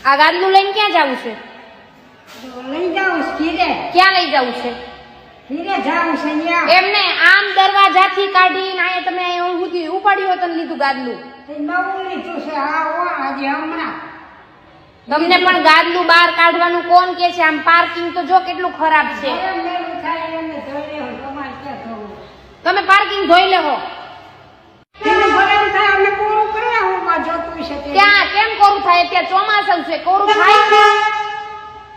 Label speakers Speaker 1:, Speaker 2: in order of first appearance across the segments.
Speaker 1: આ ગાદલું લઈને ક્યાં જવું છે?
Speaker 2: લઈ જાઉં ઘીરે.
Speaker 1: ક્યાં લઈ જવું છે?
Speaker 2: ઘીરે જાઉં છે ન્યા.
Speaker 1: એમને આમ દરવાજાથી કાઢીને આયા તમે અહીં સુધી ઉપાડ્યું હતું ને લીધું ગાદલું.
Speaker 2: નવું લીધું છે. હા હો આજે હમણાં.
Speaker 1: તમને પણ ગાદલું બહાર કાઢવાનું કોણ કે છે? આમ પાર્કિંગ તો જો કેટલું ખરાબ છે.
Speaker 2: મેલું થાય એમને ધોઈ લેવું. તમારે ક્યાં થવું?
Speaker 1: તમે પાર્કિંગ ધોઈ લેવો.
Speaker 2: એને ભરાવું થાય અમને પૂરું કરે હું માં જોતું છે તે.
Speaker 1: ક્યાં કેમ કોરું થાય? ત્યાં ચોમાસું છે, કોરું થાય છે.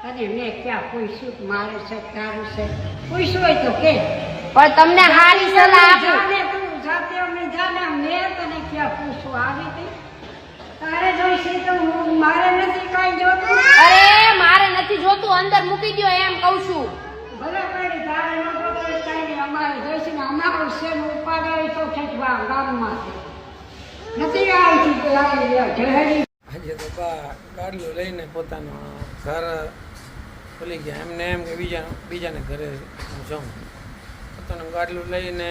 Speaker 2: અરે મેં ક્યાં પૂછ્યું મારે છે તારું છે પૂછ્યું હોય તો કે.
Speaker 1: પણ તમને હારી સલાહ આપું.
Speaker 2: જાને તું જાતે અમે જાને મેં તને ક્યાં પૂછું આવી હતી. તારે જોઈશે તો હું મારે નથી કાંઈ જોતું.
Speaker 1: અરે મારે નથી જોતું, અંદર મૂકી દ્યો એમ કહું છું.
Speaker 2: ભલે પડી તારે ન જોતું હોય કાંઈ નહીં. અમારે જોઈશે ને અમારું છે ને ઉપાડ આવી તો ખેંચવા ગામમાં નથી આવી ઢેરી.
Speaker 3: આજે તો ગાડલું લઈને પોતાનો ઘર ખોલી ગયા. એમને એમ કે બીજાને ઘરે હું જાઉં. પોતાનું ગાડલું લઈને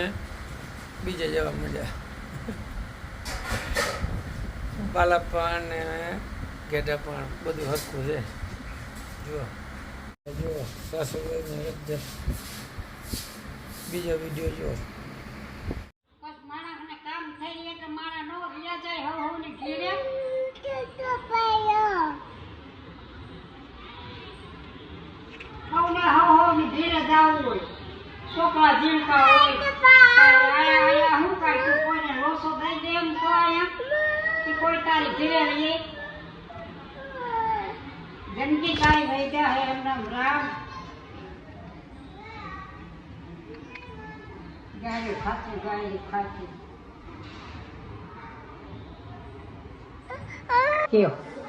Speaker 3: બીજે જવા મળ્યા. બાલાપણ ને ઘેટા પણ બધું હરખું છે. જુઓ જુઓ સાસુને બીજો વિડીયો જુઓ.
Speaker 2: બસ માણસને કામ થઈ એટલે મારા નો રિયા જાય હવ ને ઘેરે. હવ ને ઘેરે જાવું હોય. છોકરા જીવતા હોય. આયા હું કાંઈ તું કોઈને લોસો દઈ દે એમ તો આયા કોઈ તારી ઘેરે રહીએ. જિંદગી તારી લઈ જાય એમના રામ. ગાડી ખાતી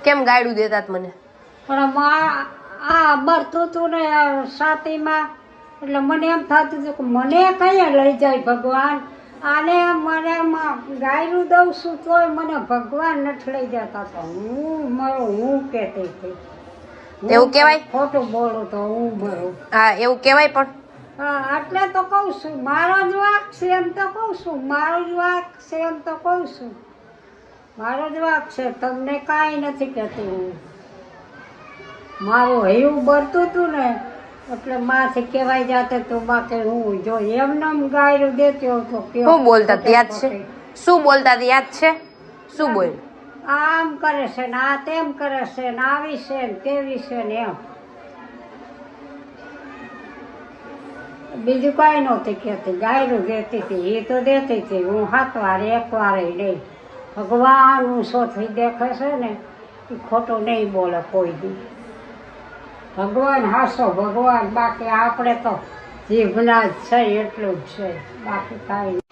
Speaker 1: કેમ ગાયડું દેતા મને?
Speaker 2: પણ આ મરતું તું ને સાતીમાં એટલે મને એમ થતું હતું કે મને કઈ લઈ જાય ભગવાન. આને મને ગાયરું દઉં છું તોય મને ભગવાન નથી લઈ જતા. તો હું કહેતી હતી
Speaker 1: એવું કહેવાય?
Speaker 2: ખોટું બોલું તો હું મરું.
Speaker 1: હા એવું કહેવાય. પણ
Speaker 2: હા એટલે તો કહું છું મારો જ વાંક છે એમ તો કહું છું. મારો જ વાંક છે એમ તો કહું છું. મારો જ વાંક છે. તમને કાંઈ નથી કહેતી હું. મારું હૈયું બરતું હતું ને એટલે માથે કહેવાય જાતે તો બાકી હું જો એમને ગાયરું દેતી હોઉં તો
Speaker 1: શું બોલતા યાદ છે? શું બોલતા યાદ છે? શું બોલ?
Speaker 2: આમ કરે છે ને આ તેમ કરે છે ને આવી છે ને તેવી છે ને એમ. બીજું કાંઈ નહોતી કહેતી. ગાયરું દેતી હતી એ તો દેતી હતી. હું 7 વાર 1 વાર નહીં. ભગવાનનું સોથી દેખે છે ને એ ખોટું નહીં બોલે કોઈ દી. ભગવાન હાસો ભગવાન. બાકી આપણે તો જીભના જ છે એટલું જ છે. બાકી કાંઈ નહીં.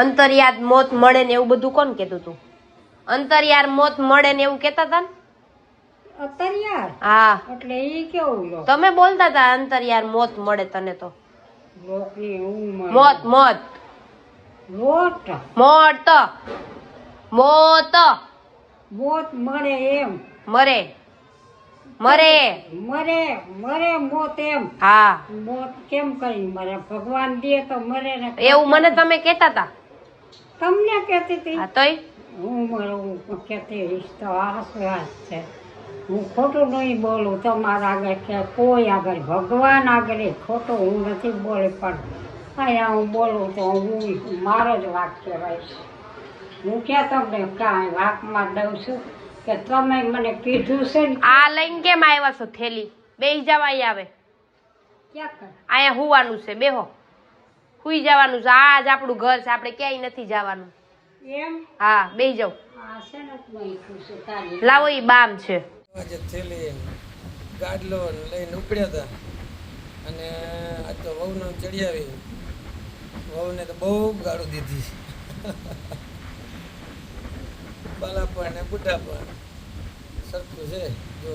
Speaker 1: અંતરિયાદ મોત મળે ને એવું બધું કોણ કહેતું હતું? અંતરિયાર મોત મળે ને એવું કહેતા હતા ને?
Speaker 2: અત્યાર
Speaker 1: હા
Speaker 2: એટલે એ કેવું લો
Speaker 1: તમે બોલતા હતા અંતરિયાર મોત મળે તને તો.
Speaker 2: લોકની હું
Speaker 1: મોત મોત
Speaker 2: લોટ
Speaker 1: મોત મોત
Speaker 2: મોત મળે એમ.
Speaker 1: મરે મરે
Speaker 2: મરે મરે મોત એમ.
Speaker 1: હા
Speaker 2: મોત કેમ કરી મરે? ભગવાન દે તો મરે ને.
Speaker 1: એવું મને તમે કહેતા હતા.
Speaker 2: તમને કહેતી હતી
Speaker 1: હા તોય
Speaker 2: હું મરું કહેતી રહીશ તો આસવાસ છે. હું ખોટું નહીં બોલું તમારા આગળ કે કોઈ આગળ. ભગવાન આગળ ખોટું હું નથી બોલી. પણ અહીંયા હું બોલું તો હું મારો જ વાક કહેવાય. હું ક્યાં તમને કાંઈ વાકમાં દઉં છું કે તમે મને કીધું છે ને.
Speaker 1: આ લઈને કેમ આવ્યા છો થેલી? બેસી જવા અહીં આવે.
Speaker 2: ક્યાં કર
Speaker 1: અહીંયા હુવાનું છે, બેહો. હુઈ જવાનું છે. આ જ આપણું ઘર છે, આપણે ક્યાંય નથી જવાનું.
Speaker 2: એમ
Speaker 1: હા બેસી જાવ.
Speaker 2: આ છે ને નહીં ખુશ તારી.
Speaker 1: લાવો ઈ બામ છે.
Speaker 3: આજે થેલી ગાડલો લઈને ઉપડ્યા હતા. અને આજ તો વહુનો ચડી આવી. વહુને તો બહુ ગાળું દીધી. બાલા પણ ને બુઢા પણ સરખું છે. જો